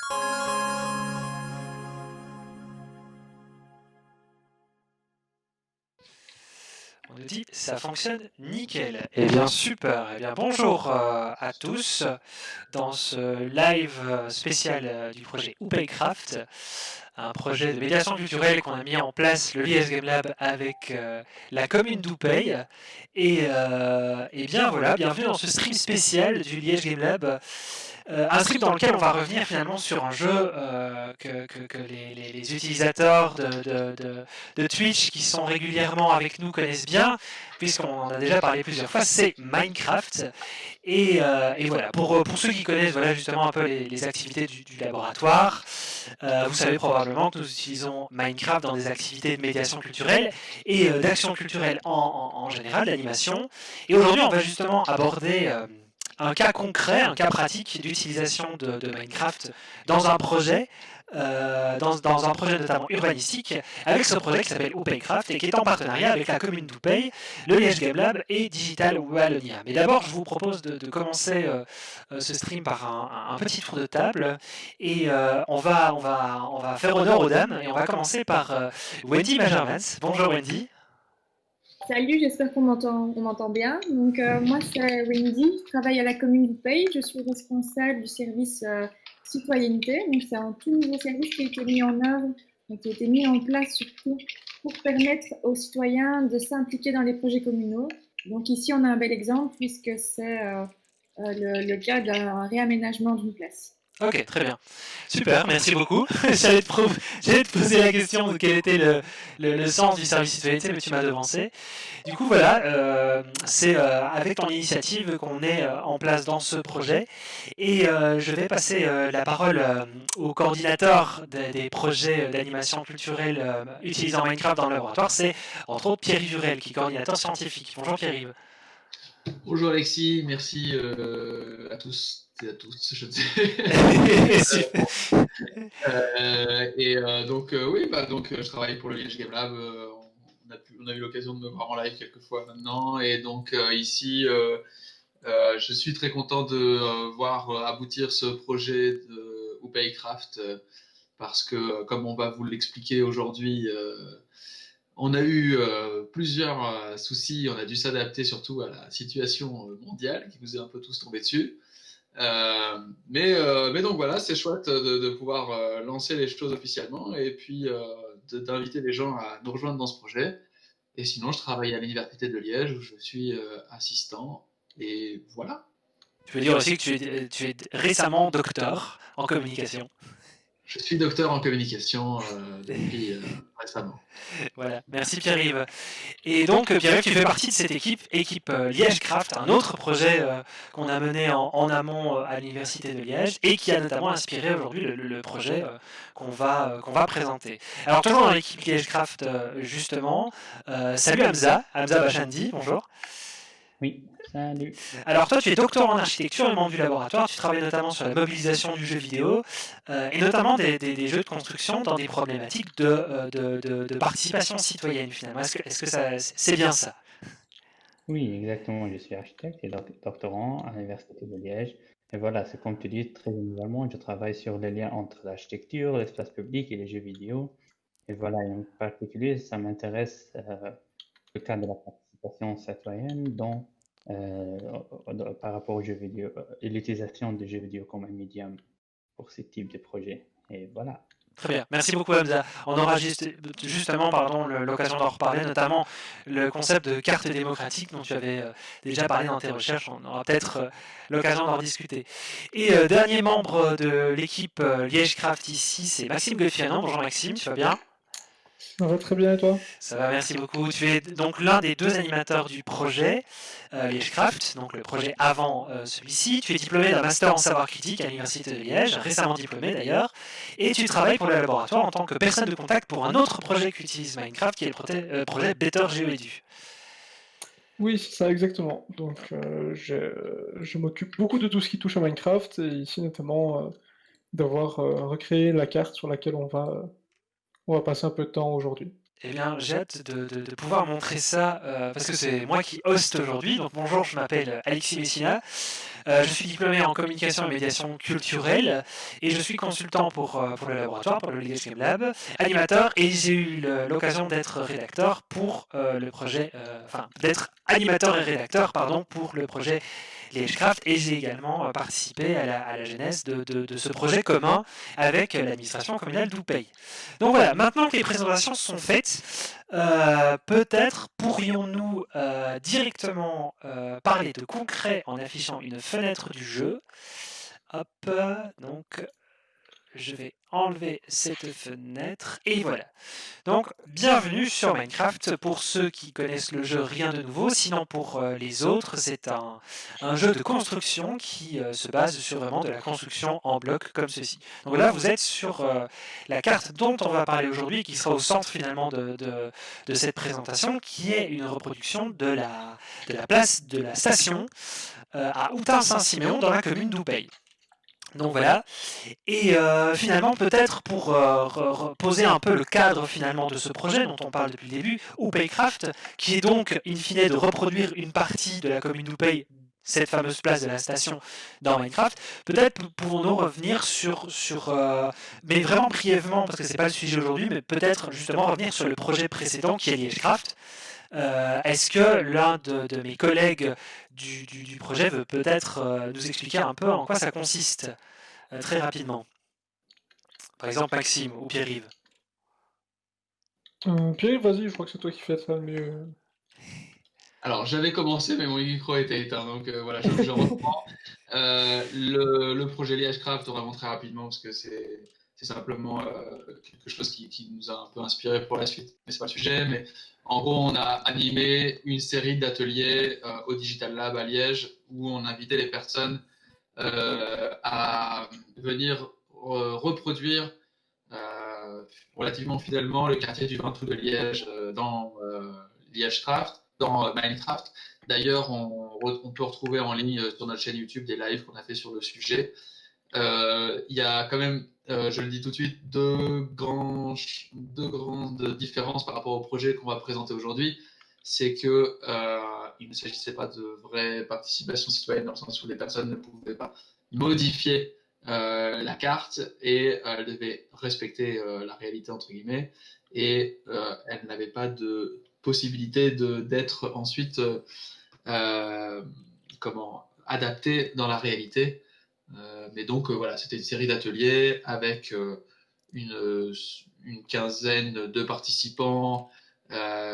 On nous dit ça fonctionne nickel. Eh bien super. Eh bien bonjour à tous dans ce live spécial du projet Oupaycraft, un projet de médiation culturelle qu'on a mis en place le Liège Game Lab avec la commune d'Oupey. Et bien voilà, bienvenue dans ce stream spécial du Liège Game Lab. Un stream dans lequel on va revenir finalement sur un jeu que les utilisateurs de Twitch qui sont régulièrement avec nous connaissent bien, puisqu'on en a déjà parlé plusieurs fois, c'est Minecraft. Et voilà, pour ceux qui connaissent voilà, justement un peu les activités du laboratoire, vous savez probablement que nous utilisons Minecraft dans des activités de médiation culturelle et d'action culturelle en général, d'animation. Et aujourd'hui, on va justement aborder un cas concret, un cas pratique d'utilisation de Minecraft dans un projet, dans un projet notamment urbanistique, avec ce projet qui s'appelle Oupaycraft et qui est en partenariat avec la commune d'Oupey, le Liège Game Lab et Digital Wallonia. Mais d'abord, je vous propose de commencer ce stream par un petit tour de table et on va faire honneur aux dames et on va commencer par Wendy Majermans. Bonjour Wendy. Salut, j'espère qu'on m'entend bien. Donc, moi, c'est Wendy, je travaille à la commune d'Oupey. Je suis responsable du service citoyenneté. Donc, c'est un tout nouveau service qui a été mis en œuvre, qui a été mis en place surtout pour permettre aux citoyens de s'impliquer dans les projets communaux. Donc, ici, on a un bel exemple puisque c'est le cas d'un réaménagement d'une place. Ok, très bien. Super, merci beaucoup. J'allais te poser la question de quel était le sens du service citoyenneté, mais tu m'as devancé. Du coup, voilà, c'est avec ton initiative qu'on est en place dans ce projet. Et je vais passer la parole au coordinateur des projets d'animation culturelle utilisant Minecraft dans le laboratoire. C'est entre autres Pierre-Yves Jurel, qui est coordinateur scientifique. Bonjour Pierre-Yves. Bonjour Alexis, merci à tous et à tous, je ne sais. Donc je travaille pour le Liège Game Lab. On a eu l'occasion de me voir en live quelques fois maintenant, et donc ici, je suis très content de voir aboutir ce projet de Oupaycraft parce que, comme on va vous l'expliquer aujourd'hui, on a eu plusieurs soucis, on a dû s'adapter surtout à la situation mondiale qui nous est un peu tous tombée dessus. Mais donc voilà, c'est chouette de pouvoir lancer les choses officiellement et puis d'inviter les gens à nous rejoindre dans ce projet. Et sinon, je travaille à l'Université de Liège où je suis assistant. Et voilà. Tu peux dire aussi que tu es récemment docteur en communication. Je suis docteur en communication depuis récemment. Voilà, merci Pierre-Yves. Et donc Pierre-Yves, tu fais partie de cette équipe Liège-Craft, un autre projet qu'on a mené en amont à l'Université de Liège et qui a notamment inspiré aujourd'hui le projet qu'on va présenter. Alors toujours dans l'équipe Liège-Craft justement, salut Hamza Bachandi, bonjour. Oui, salut. Alors toi, tu es docteur en architecture et membre du laboratoire, tu travailles notamment sur la mobilisation du jeu vidéo et notamment des jeux de construction dans des problématiques de participation citoyenne finalement. Est-ce que c'est bien ça? Oui, exactement. Je suis architecte et doctorant à l'Université de Liège. Et voilà, c'est comme tu dis, très généralement, je travaille sur les liens entre l'architecture, l'espace public et les jeux vidéo. Et voilà, et en particulier, ça m'intéresse le cas de la participation citoyenne par rapport aux jeux vidéo et l'utilisation des jeux vidéo comme un médium pour ce type de projet. Et voilà. Très bien, merci beaucoup Hamza. On aura justement l'occasion d'en reparler, notamment le concept de carte démocratique dont tu avais déjà parlé dans tes recherches. On aura peut-être l'occasion d'en discuter. Et dernier membre de l'équipe Liège-Craft ici, c'est Maxime Goffianon. Bonjour Maxime, tu vas bien? Ça va très bien et toi? Ça va, merci beaucoup. Tu es donc l'un des deux animateurs du projet Liège-Craft, donc le projet avant celui-ci. Tu es diplômé d'un master en savoir critique à l'Université de Liège, récemment diplômé d'ailleurs, et tu travailles pour le laboratoire en tant que personne de contact pour un autre projet qui utilise Minecraft, qui est le projet Better GeoEdu. Oui, c'est ça exactement. Donc je m'occupe beaucoup de tout ce qui touche à Minecraft, et ici notamment d'avoir recréé la carte sur laquelle on va passer un peu de temps aujourd'hui. Eh bien, j'ai hâte de pouvoir montrer ça, parce que c'est moi qui host aujourd'hui. Donc bonjour, je m'appelle Alexis Messina. Je suis diplômé en communication et médiation culturelle et je suis consultant pour le laboratoire, pour le Liège Game Lab, animateur, et j'ai eu l'occasion d'être rédacteur pour le projet, d'être animateur et rédacteur, pardon, pour le projet Liège-Craft, et j'ai également participé à la genèse de ce projet commun avec l'administration communale d'Oupey. Donc voilà, maintenant que les présentations sont faites, peut-être pourrions-nous directement parler de concret en affichant une fenêtre du jeu. Hop, donc je vais enlever cette fenêtre et voilà. Donc bienvenue sur Minecraft. Pour ceux qui connaissent le jeu, rien de nouveau, sinon pour les autres, c'est un jeu de construction qui se base sur vraiment de la construction en bloc comme ceci. Donc là vous êtes sur la carte dont on va parler aujourd'hui, qui sera au centre finalement de cette présentation, qui est une reproduction de la place de la station à Houtin-Saint-Siméon dans la commune d'Oupey. Donc voilà, et finalement peut-être pour poser un peu le cadre finalement de ce projet dont on parle depuis le début, Oupeycraft, qui est donc in fine de reproduire une partie de la commune d'Oupey, cette fameuse place de la station dans Minecraft, peut-être pouvons-nous revenir sur mais vraiment brièvement, parce que c'est pas le sujet aujourd'hui, mais peut-être justement revenir sur le projet précédent qui est Liège-Craft. Est-ce que l'un de mes collègues du projet veut peut-être nous expliquer un peu en quoi ça consiste très rapidement? Par exemple Maxime ou Pierre-Yves. Pierre, vas-y, je crois que c'est toi qui fais ça le mieux. Alors, j'avais commencé, mais mon micro était éteint, donc voilà, je reprends. Le projet Liège-Craft, vraiment très rapidement, parce que c'est simplement quelque chose qui nous a un peu inspiré pour la suite. Mais c'est pas le sujet, mais en gros, on a animé une série d'ateliers au Digital Lab à Liège, où on invitait les personnes à venir reproduire relativement fidèlement le quartier du 20 août de Liège dans Liège-Craft, dans Minecraft. D'ailleurs, on peut retrouver en ligne sur notre chaîne YouTube des lives qu'on a fait sur le sujet. Il y a quand même, je le dis tout de suite, deux grandes différences par rapport au projet qu'on va présenter aujourd'hui. C'est que il ne s'agissait pas de vraie participation citoyenne dans le sens où les personnes ne pouvaient pas modifier la carte et elle devait respecter la réalité entre guillemets et elle n'avait pas de possibilité d'être ensuite adaptée dans la réalité. Mais donc voilà, c'était une série d'ateliers avec une quinzaine de participants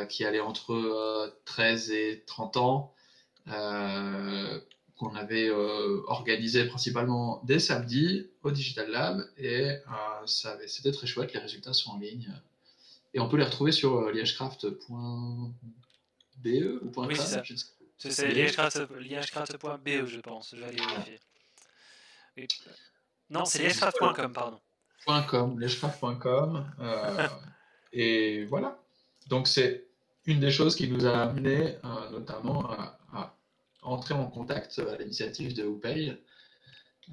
qui allaient entre 13 et 30 ans. Qu'on avait organisé principalement dès samedi au Digital Lab et c'était très chouette, les résultats sont en ligne et on peut les retrouver sur liegecraft.be ou .com. Oui, c'est ça. C'est liegecraft.be, je pense. Je vais aller vérifier. Et... Non, c'est liegecraft.com, pardon. liegecraft.com et voilà. Donc c'est une des choses qui nous a amené notamment à entrer en contact à l'initiative de Oupey,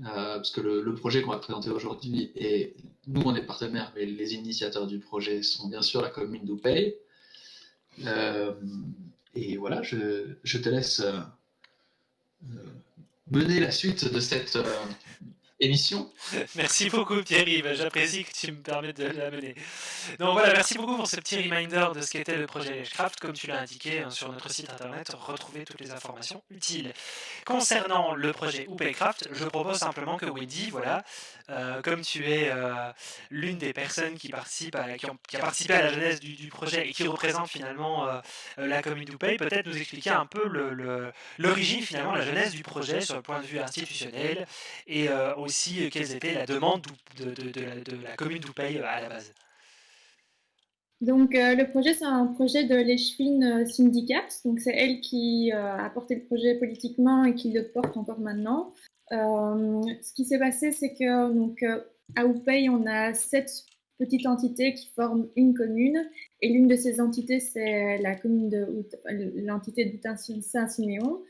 parce que le projet qu'on va présenter aujourd'hui, et nous on est partenaires, mais les initiateurs du projet sont bien sûr la commune d'Oupey. Et voilà, je te laisse mener la suite de cette émission. Merci beaucoup Pierre-Yves, j'apprécie que tu me permettes de la mener. Donc voilà, merci beaucoup pour ce petit reminder de ce qu'était le projet Liège-Craft. Comme tu l'as indiqué sur notre site internet, retrouvez toutes les informations utiles. Concernant le projet Oupeycraft, je propose simplement que Wendy, voilà, comme tu es l'une des personnes qui a participé à la genèse du projet et qui représente finalement la commune d'Oupey, peut-être nous expliquer un peu l'origine finalement, la genèse du projet sur le point de vue institutionnel et aussi quelles étaient la demande de la commune d'Oupey à la base. Donc le projet, c'est un projet de l'Eschwin Syndicat. Donc c'est elle qui a porté le projet politiquement et qui le porte encore maintenant. Ce qui s'est passé, c'est que donc, à Oupey, on a 7 petites entités qui forment une commune. Et l'une de ces entités, c'est la commune l'entité d'Houtin-Saint-Siméon.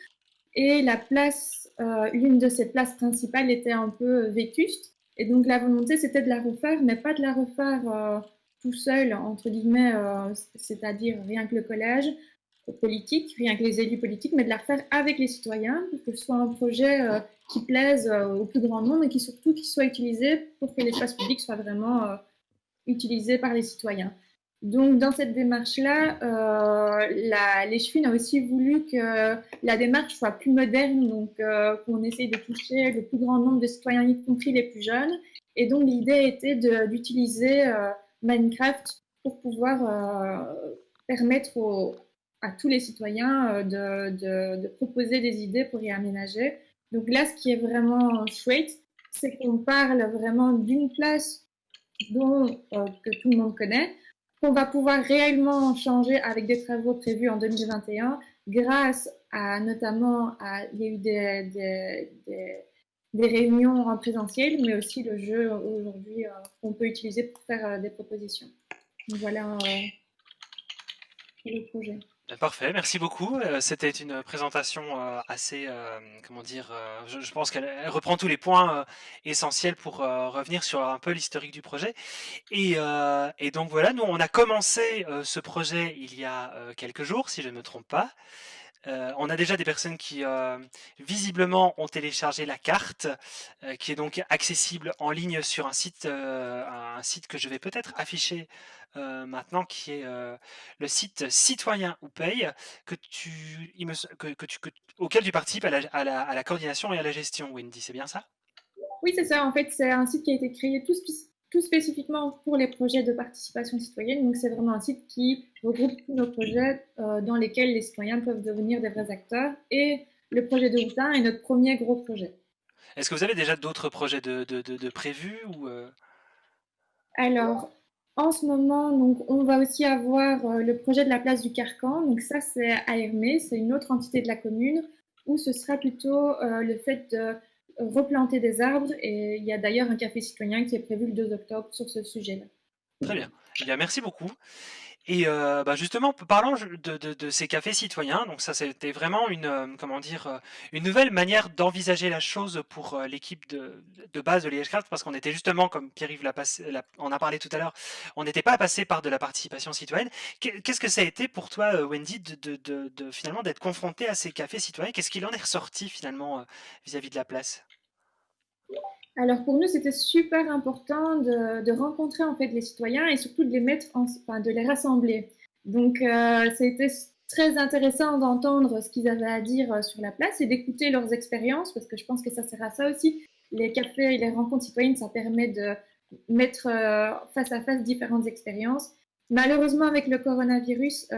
Et la place, l'une de ces places principales était un peu vétuste. Et donc la volonté, c'était de la refaire, mais pas de la refaire tout seul, entre guillemets, c'est-à-dire rien que le collège, politique, rien que les élus politiques, mais de la refaire avec les citoyens, pour que ce soit un projet qui plaise au plus grand nombre et qui surtout qui soit utilisé pour que l'espace public soit vraiment utilisé par les citoyens. Donc, dans cette démarche-là, l'ECHFIN a aussi voulu que la démarche soit plus moderne, donc qu'on essaye de toucher le plus grand nombre de citoyens, y compris les plus jeunes. Et donc, l'idée était d'utiliser Minecraft pour pouvoir permettre à tous les citoyens de proposer des idées pour y aménager. Donc là, ce qui est vraiment chouette, c'est qu'on parle vraiment d'une place que tout le monde connaît, qu'on va pouvoir réellement changer avec des travaux prévus en 2021 grâce à notamment il y a eu des réunions en présentiel, mais aussi le jeu aujourd'hui qu'on peut utiliser pour faire des propositions. Donc voilà le projet. Parfait, merci beaucoup. C'était une présentation assez, comment dire, je pense qu'elle reprend tous les points essentiels pour revenir sur un peu l'historique du projet. Et donc voilà, nous on a commencé ce projet il y a quelques jours, si je ne me trompe pas. On a déjà des personnes qui visiblement ont téléchargé la carte, qui est donc accessible en ligne sur un site que je vais peut-être afficher maintenant, qui est le site Citoyen ou Paye, auquel tu participes à la coordination et à la gestion, Wendy, c'est bien ça? Oui, c'est ça. En fait, c'est un site qui a été créé tout spécifiquement pour les projets de participation citoyenne. Donc, c'est vraiment un site qui regroupe tous nos projets dans lesquels les citoyens peuvent devenir des vrais acteurs. Et le projet de Houtin est notre premier gros projet. Est-ce que vous avez déjà d'autres projets de prévus ou Alors, en ce moment, donc, on va aussi avoir le projet de la place du Carcan. Donc, ça, c'est à Hermé, c'est une autre entité de la commune, où ce sera plutôt le fait de replanter des arbres. Et il y a d'ailleurs un café citoyen qui est prévu le 2 octobre sur ce sujet-là. Très bien. Eh bien, merci beaucoup. Et justement, parlant de ces cafés citoyens, donc ça c'était vraiment comment dire, une nouvelle manière d'envisager la chose pour l'équipe de base de l'IHCraft, parce qu'on était justement, comme Pierre-Yves en a parlé tout à l'heure, on n'était pas passé par de la participation citoyenne. Qu'est-ce que ça a été pour toi, Wendy, finalement d'être confronté à ces cafés citoyens? Qu'est-ce qu'il en est ressorti finalement vis-à-vis de la place? Alors pour nous, c'était super important de rencontrer en fait les citoyens et surtout de les de les rassembler. Donc ça a été très intéressant d'entendre ce qu'ils avaient à dire sur la place et d'écouter leurs expériences, parce que je pense que ça sert à ça aussi. Les cafés et les rencontres citoyennes, ça permet de mettre face à face différentes expériences. Malheureusement, avec le coronavirus,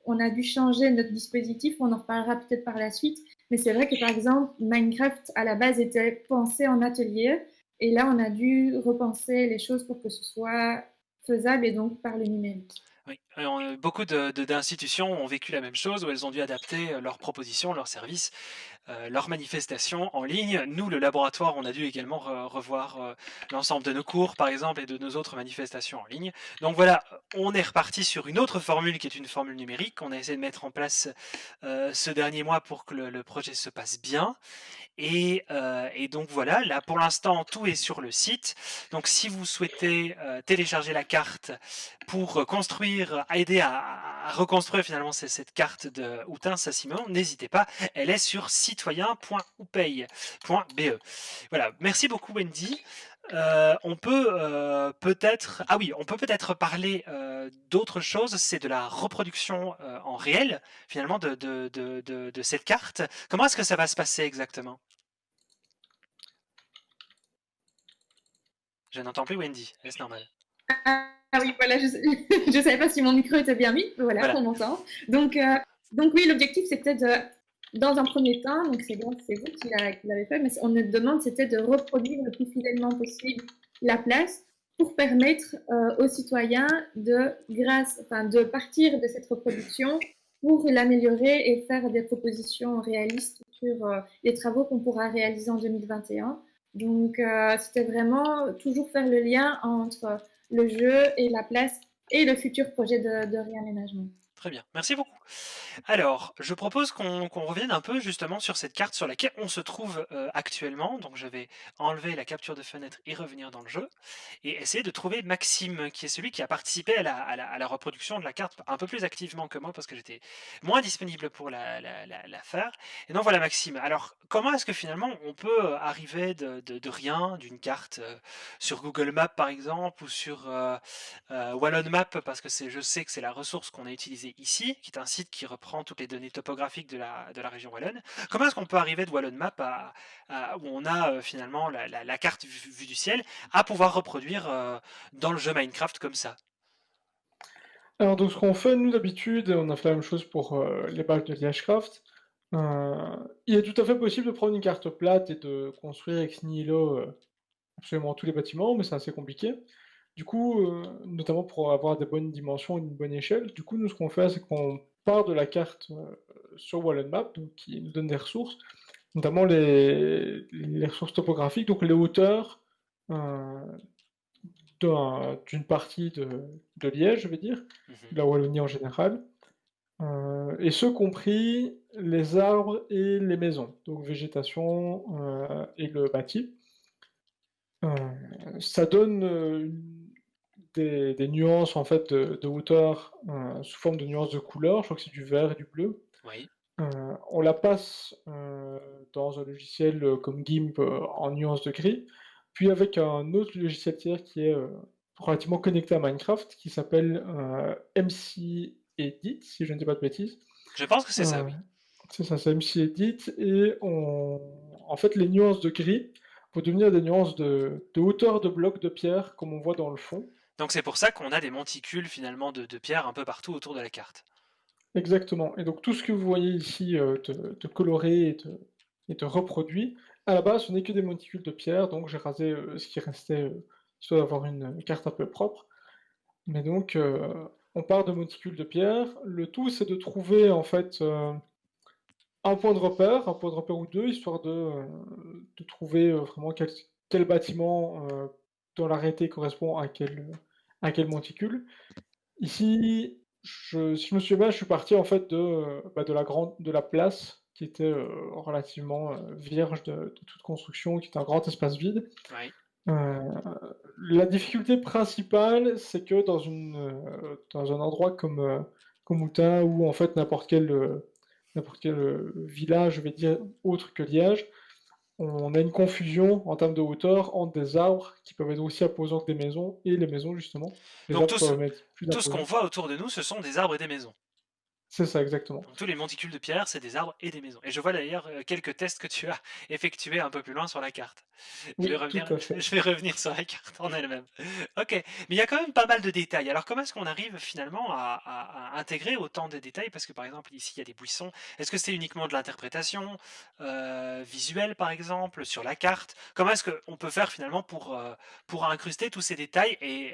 on a dû changer notre dispositif. On en reparlera peut-être par la suite. Mais c'est vrai que, par exemple, Minecraft, à la base, était pensé en atelier. Et là, on a dû repenser les choses pour que ce soit faisable et donc par le numérique. Oui, beaucoup d'institutions ont vécu la même chose, où elles ont dû adapter leurs propositions, leurs services, leurs manifestations en ligne. Nous, le laboratoire, on a dû également revoir l'ensemble de nos cours, par exemple, et de nos autres manifestations en ligne. Donc voilà, on est reparti sur une autre formule qui est une formule numérique qu'on a essayé de mettre en place ce dernier mois pour que le projet se passe bien. Et donc voilà, là pour l'instant tout est sur le site. Donc si vous souhaitez télécharger la carte pour aider à reconstruire finalement cette carte de Houtin-Saint-Simon, n'hésitez pas, elle est sur citoyen.oupey.be. Voilà, merci beaucoup Wendy. On peut peut-être parler d'autre chose, c'est de la reproduction en réel finalement de cette carte. Comment est-ce que ça va se passer exactement? Je n'entends plus Wendy, est-ce normal? Ah oui, voilà, je ne savais pas si mon micro était bien mis. Voilà. On m'entend. Donc oui, l'objectif, c'était dans un premier temps, donc c'est vous qui l'avez fait, mais on nous demande, c'était de reproduire le plus fidèlement possible la place pour permettre aux citoyens de partir de cette reproduction pour l'améliorer et faire des propositions réalistes sur les travaux qu'on pourra réaliser en 2021. Donc, c'était vraiment toujours faire le lien entre le jeu et la place et le futur projet de réaménagement. Très bien, merci beaucoup. Alors, je propose qu'on revienne un peu justement sur cette carte sur laquelle on se trouve actuellement. Donc, je vais enlever la capture de fenêtre et revenir dans le jeu et essayer de trouver Maxime, qui est celui qui a participé à la reproduction de la carte un peu plus activement que moi parce que j'étais moins disponible pour la faire. Et donc voilà Maxime. Alors, comment est-ce que finalement on peut arriver de rien, d'une carte sur Google Maps par exemple ou sur Wallon Map, parce que je sais que c'est la ressource qu'on a utilisée ici, qui est un site qui reprend toutes les données topographiques de la région wallonne. Comment est-ce qu'on peut arriver de Wallon Map où on a finalement la carte vue du ciel à pouvoir reproduire dans le jeu Minecraft comme ça? Alors donc ce qu'on fait, nous d'habitude, on a fait la même chose pour les bacs de Liège-Craft. Il est tout à fait possible de prendre une carte plate et de construire ex nihilo absolument tous les bâtiments, mais c'est assez compliqué. Du coup, notamment pour avoir des bonnes dimensions et une bonne échelle, du coup, nous, ce qu'on fait, c'est qu'on part de la carte sur Wallon Map, donc qui nous donne des ressources, notamment les ressources topographiques, donc les hauteurs euh, d'une partie de Liège, je vais dire, de la Wallonie en général, et ce compris les arbres et les maisons, donc végétation et le bâti. Ça donne des nuances en fait de hauteur sous forme de nuances de couleur. Je crois que c'est du vert et du bleu. Oui. On la passe dans un logiciel comme GIMP en nuances de gris, puis avec un autre logiciel tiers qui est relativement connecté à Minecraft, qui s'appelle MC Edit, si je ne dis pas de bêtises. Je pense que c'est ça, Euh, oui. c'est ça, c'est MC Edit, et en fait les nuances de gris vont devenir des nuances de hauteur de blocs de pierre, comme on voit dans le fond. Donc c'est pour ça qu'on a des monticules finalement de pierre un peu partout autour de la carte. Exactement. Et donc tout ce que vous voyez ici de coloré et de reproduit, à la base, ce n'est que des monticules de pierre, donc j'ai rasé ce qui restait, histoire d'avoir une carte un peu propre. Mais donc, on part de monticules de pierre. Le tout, c'est de trouver en fait un point de repère ou deux, histoire de trouver vraiment quel bâtiment dans l'arrêté correspond à quel monticule. Ici, si je me souviens bien, je suis parti en fait de la place qui était relativement vierge de toute construction, qui était un grand espace vide. Oui. Euh, la difficulté principale, c'est que dans un endroit comme Outin, ou en fait n'importe quel village, je vais dire, autre que Liège, on a une confusion en termes de hauteur entre des arbres qui peuvent être aussi imposants que des maisons, et les maisons, justement. Les Donc arbres peuvent être plus tout ce qu'on imposants. voit autour de nous, ce sont des arbres et des maisons. C'est ça, exactement. Donc tous les monticules de pierre, c'est des arbres et des maisons. Et je vois d'ailleurs quelques tests que tu as effectués un peu plus loin sur la carte. Oui, tout à fait. Je vais revenir sur la carte en elle-même. Ok, mais il y a quand même pas mal de détails. Alors comment est-ce qu'on arrive finalement à intégrer autant de détails? Parce que par exemple ici il y a des buissons. Est-ce que c'est uniquement de l'interprétation visuelle par exemple sur la carte? Comment est-ce qu'on peut faire finalement pour incruster tous ces détails et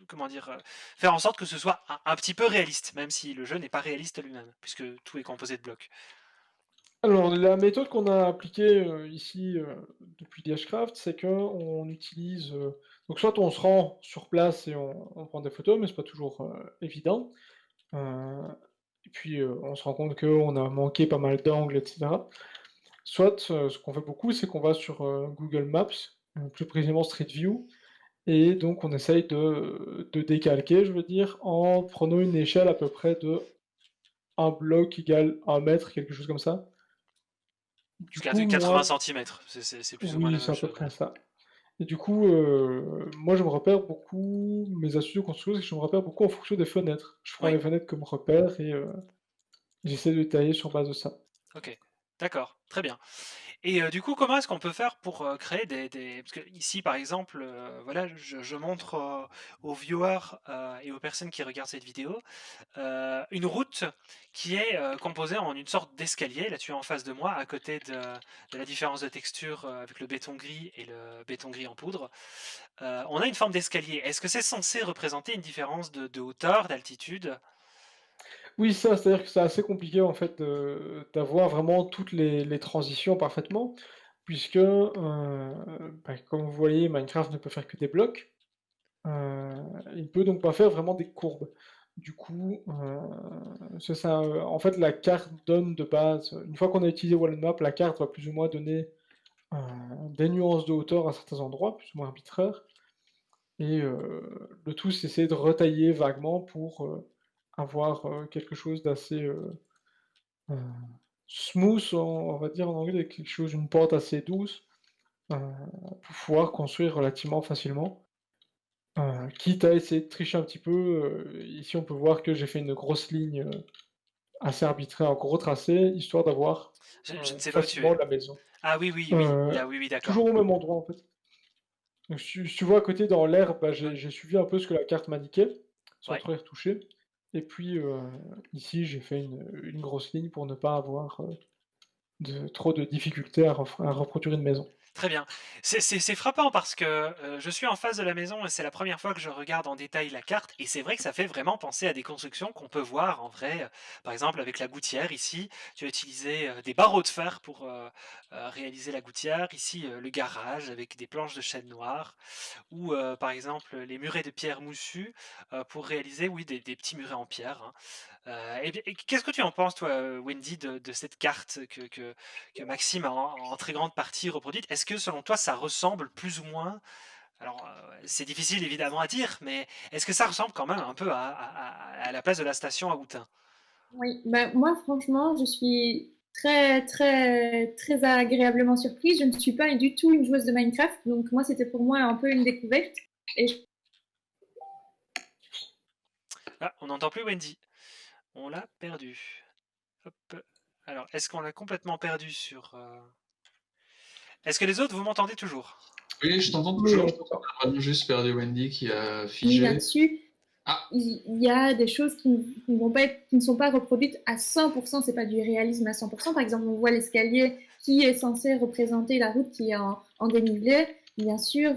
comment dire, faire en sorte que ce soit un petit peu réaliste, même si le jeu n'est pas réaliste lui-même, puisque tout est composé de blocs. Alors, la méthode qu'on a appliquée ici depuis Liège-Craft, c'est qu'on utilise. Donc, soit on se rend sur place et on prend des photos, mais c'est pas toujours évident. Euh, et puis, on se rend compte qu'on a manqué pas mal d'angles, etc. Soit, ce qu'on fait beaucoup, c'est qu'on va sur Google Maps, plus précisément Street View, et donc on essaye de décalquer, je veux dire, en prenant une échelle à peu près de un bloc égale 1 mètre, quelque chose comme ça. Du Jusqu'à coup, 80 moi, centimètres, c'est plus ou moins la oui, c'est même à peu chose. près ça. Et du coup, moi, je me repère beaucoup, mes astuces de construction, c'est que je me repère beaucoup en fonction des fenêtres. Je prends Oui, les fenêtres comme repère et j'essaie de tailler sur base de ça. ok, d'accord, très bien. Et du coup, comment est-ce qu'on peut faire pour créer Parce que ici, par exemple, voilà, je montre aux viewers et aux personnes qui regardent cette vidéo une route qui est composée en une sorte d'escalier. Là, tu es en face de moi, à côté de la différence de texture avec le béton gris et le béton gris en poudre. On a une forme d'escalier. Est-ce que c'est censé représenter une différence de hauteur, d'altitude? Oui, ça, c'est-à-dire que c'est assez compliqué en fait d'avoir vraiment toutes les transitions parfaitement, puisque, comme vous voyez, Minecraft ne peut faire que des blocs. Il ne peut donc pas faire vraiment des courbes. Du coup, c'est ça. En fait, la carte donne de base, une fois qu'on a utilisé WallenMap, la carte va plus ou moins donner des nuances de hauteur à certains endroits, plus ou moins arbitraires. Et le tout, c'est essayer de retailler vaguement pour avoir quelque chose d'assez euh, smooth, on va dire en anglais, quelque chose, une pente assez douce, pour pouvoir construire relativement facilement. Quitte à essayer de tricher un petit peu, ici on peut voir que j'ai fait une grosse ligne assez arbitraire, un gros tracé, histoire d'avoir Je ne sais pas où tu facilement es. la maison. Ah oui, oui, oui. Euh, Là, oui, oui, d'accord. Toujours au même endroit en fait. Donc, si tu vois à côté dans l'herbe, bah, Ouais. j'ai suivi un peu ce que la carte m'indiquait, sans Ouais. trop y retoucher. Et puis ici, j'ai fait une grosse ligne pour ne pas avoir trop de difficultés à reproduire une maison. Très bien. C'est frappant parce que je suis en face de la maison et c'est la première fois que je regarde en détail la carte et c'est vrai que ça fait vraiment penser à des constructions qu'on peut voir en vrai. Par exemple, avec la gouttière ici, tu as utilisé des barreaux de fer pour réaliser la gouttière. Ici, le garage avec des planches de chêne noir ou par exemple les murets de pierre moussue pour réaliser, oui, des petits murets en pierre, hein. Et qu'est-ce que tu en penses, toi, Wendy, de cette carte que Maxime a en très grande partie reproduite? Est-ce que selon toi, ça ressemble plus ou moins, alors c'est difficile évidemment à dire, mais est-ce que ça ressemble quand même un peu à la place de la station à Houtin? Oui, bah, moi franchement, je suis très très très agréablement surprise. Je ne suis pas du tout une joueuse de Minecraft, donc moi c'était pour moi un peu une découverte. Et Ah, on n'entend plus Wendy. On l'a perdu. Hop. Alors, est-ce qu'on l'a complètement perdu sur... Est-ce que les autres, vous m'entendez toujours? Oui, je t'entends Oui, toujours. on Je peut pas. t'entends vraiment juste perdu Wendy qui a oui, figé. là-dessus, Ah, il y a des choses qui ne vont pas qui ne sont pas reproduites à 100%, c'est pas du réalisme à 100%. Par exemple, on voit l'escalier qui est censé représenter la route qui est en dénivelé. Bien sûr,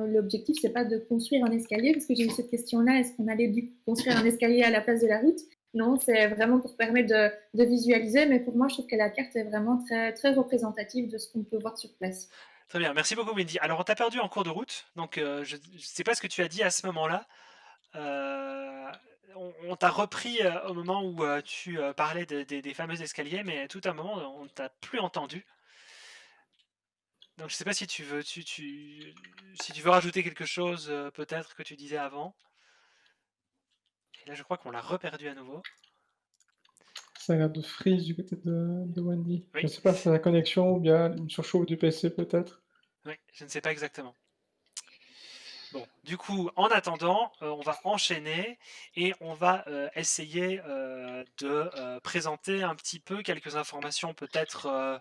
l'objectif, c'est pas de construire un escalier, parce que j'ai eu cette question-là, est-ce qu'on allait dû construire un escalier à la place de la route? Non, c'est vraiment pour permettre de visualiser, mais pour moi, je trouve que la carte est vraiment très, très représentative de ce qu'on peut voir sur place. Très bien, merci beaucoup Wendy. Alors, on t'a perdu en cours de route, donc je ne sais pas ce que tu as dit à ce moment-là. Euh, on t'a repris au moment où tu parlais des fameux escaliers, mais tout un moment, on ne t'a plus entendu. Donc je sais pas si tu veux, si tu veux rajouter quelque chose, peut-être que tu disais avant. Et là, je crois qu'on l'a reperdu à nouveau. Ça a l'air de freeze du côté de Wendy. Je Oui, ne sais pas si c'est la connexion ou bien une surchauffe du PC peut-être. oui, je ne sais pas exactement. Bon, du coup, en attendant, on va enchaîner et on va essayer de présenter un petit peu quelques informations peut-être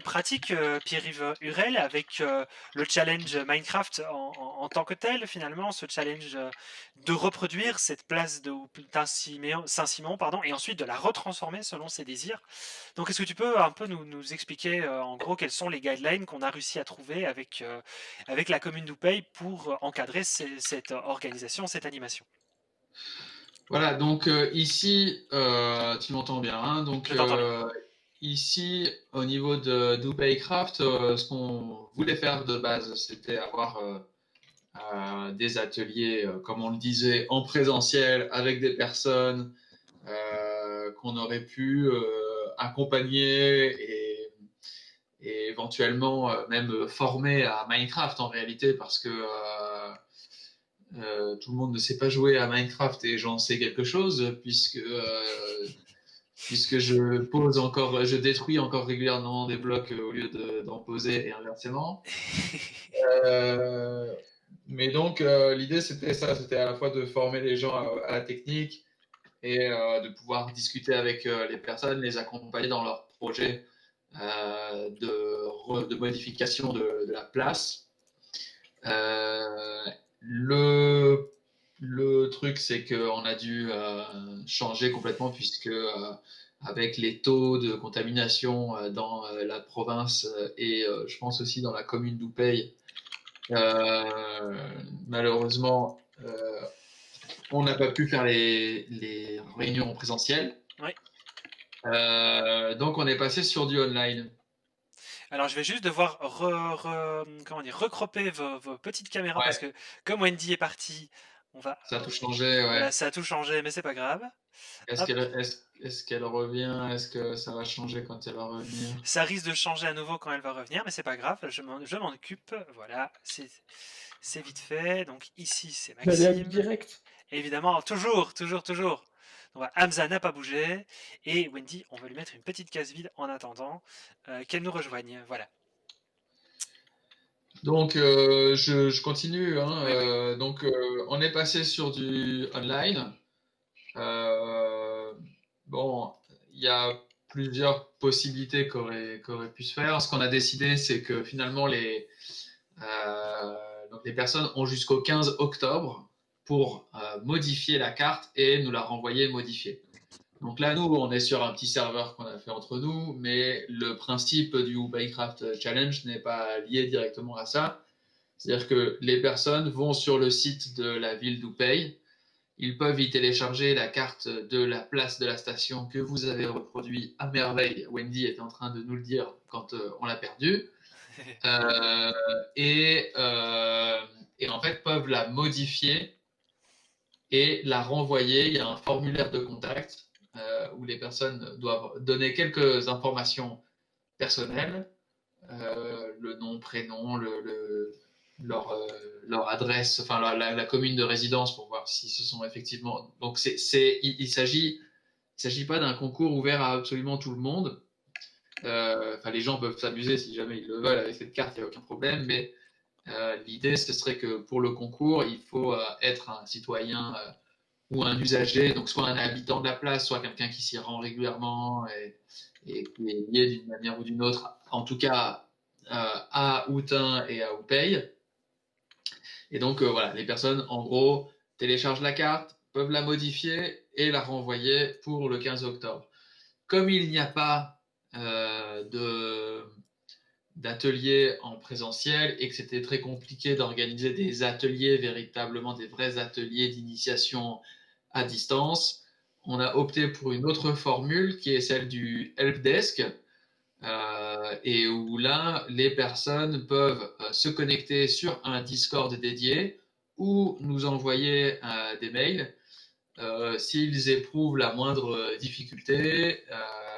pratiques, Pierre-Yves Hurel, avec le challenge Minecraft en tant que tel, finalement, ce challenge de reproduire cette place de Saint-Simon, pardon, et ensuite de la retransformer selon ses désirs. Donc, est-ce que tu peux un peu nous expliquer en gros quels sont les guidelines qu'on a réussi à trouver avec la commune d'Oupey pour encadrer cette organisation, cette animation? voilà, donc ici, tu m'entends bien, hein, donc Je t'entends bien. ici, au niveau de d'Upaycraft, ce qu'on voulait faire de base, c'était avoir des ateliers, comme on le disait, en présentiel avec des personnes qu'on aurait pu accompagner et éventuellement même former à Minecraft en réalité, parce que tout le monde ne sait pas jouer à Minecraft et j'en sais quelque chose puisque je détruis encore régulièrement des blocs au lieu d'en poser et inversement. Euh, mais donc l'idée c'était ça, c'était à la fois de former les gens à la technique et de pouvoir discuter avec les personnes, les accompagner dans leurs projets de modification de la place. Euh, le truc, c'est qu'on a dû changer complètement puisque avec les taux de contamination dans la province et je pense aussi dans la commune d'Oupey, malheureusement, on n'a pas pu faire les réunions en présentiel. Oui. Donc on est passé sur du online. Alors je vais juste devoir comment dire, recroper vos petites caméras parce Ouais. que comme Wendy est partie, On va, Ça a tout changé, ouais. voilà, ça a tout changé, mais c'est pas grave. Est-ce Hop. qu'elle revient? Est-ce que ça va changer quand elle va revenir? Ça risque de changer à nouveau quand elle va revenir, mais c'est pas grave, je m'en occupe. Voilà, c'est vite fait. Donc ici, c'est L'aléa du Maxime. direct. Évidemment, toujours. Donc, voilà, Hamza n'a pas bougé. Et Wendy, on va lui mettre une petite case vide en attendant qu'elle nous rejoigne. Voilà. Donc, je continue, hein. Oui. Donc, on est passé sur du online. Bon, il y a plusieurs possibilités qu'aurait pu se faire. Ce qu'on a décidé, c'est que finalement, donc les personnes ont jusqu'au 15 octobre pour modifier la carte et nous la renvoyer modifiée. Donc là, nous, on est sur un petit serveur qu'on a fait entre nous, mais le principe du Minecraft Challenge n'est pas lié directement à ça. C'est-à-dire que les personnes vont sur le site de la ville d'Oupey, ils peuvent y télécharger la carte de la place de la station que vous avez reproduit à merveille. Wendy était en train de nous le dire quand on l'a perdue. Euh, et en fait, peuvent la modifier et la renvoyer. Il y a un formulaire de contact où les personnes doivent donner quelques informations personnelles, le nom, prénom, leur, leur adresse, enfin la commune de résidence pour voir si ce sont effectivement. Donc il s'agit pas d'un concours ouvert à absolument tout le monde. Enfin, les gens peuvent s'amuser si jamais ils le veulent avec cette carte, il n'y a aucun problème. Mais l'idée, ce serait que pour le concours, il faut être un citoyen ou un usager, donc soit un habitant de la place, soit quelqu'un qui s'y rend régulièrement et qui est lié d'une manière ou d'une autre, en tout cas à Outin et à Oupey. Et donc voilà, les personnes en gros téléchargent la carte, peuvent la modifier et la renvoyer pour le 15 octobre. Comme il n'y a pas d'ateliers en présentiel et que c'était très compliqué d'organiser des ateliers, véritablement des vrais ateliers d'initiation à distance, on a opté pour une autre formule qui est celle du helpdesk, et où là, les personnes peuvent se connecter sur un Discord dédié ou nous envoyer des mails s'ils éprouvent la moindre difficulté,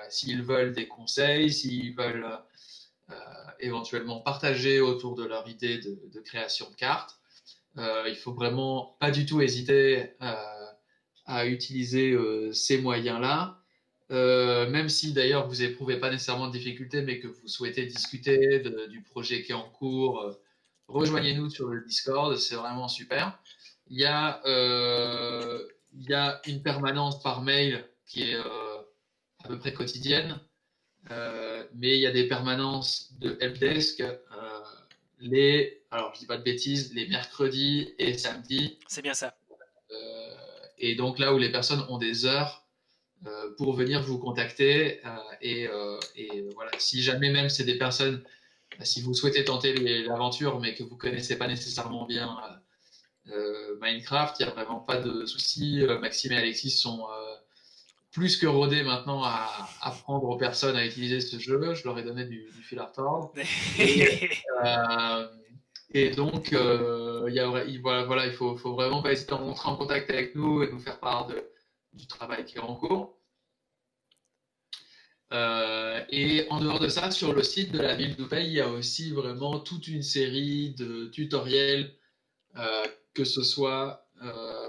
s'ils veulent des conseils, s'ils veulent éventuellement partager autour de leur idée de création de cartes. Il faut vraiment pas du tout hésiter à utiliser ces moyens-là. Même si d'ailleurs vous éprouvez pas nécessairement de difficultés, mais que vous souhaitez discuter du projet qui est en cours, rejoignez-nous sur le Discord, c'est vraiment super. Il y a, il y a une permanence par mail qui est à peu près quotidienne, mais il y a des permanences de helpdesk alors je dis pas de bêtises, les mercredis et samedis. C'est bien ça. Et donc là où les personnes ont des heures pour venir vous contacter. Et voilà, si jamais même c'est des personnes, si vous souhaitez tenter l'aventure, mais que vous connaissez pas nécessairement bien Minecraft, il n'y a vraiment pas de souci. Maxime et Alexis sont plus que rodés maintenant à apprendre aux personnes à utiliser ce jeu. Je leur ai donné du fil à retordre. Et donc, voilà, il faut vraiment pas hésiter à entrer en contact avec nous et nous faire part du travail qui est en cours. Et en dehors de ça, sur le site de la ville d'Oupey, il y a aussi vraiment toute une série de tutoriels, que ce soit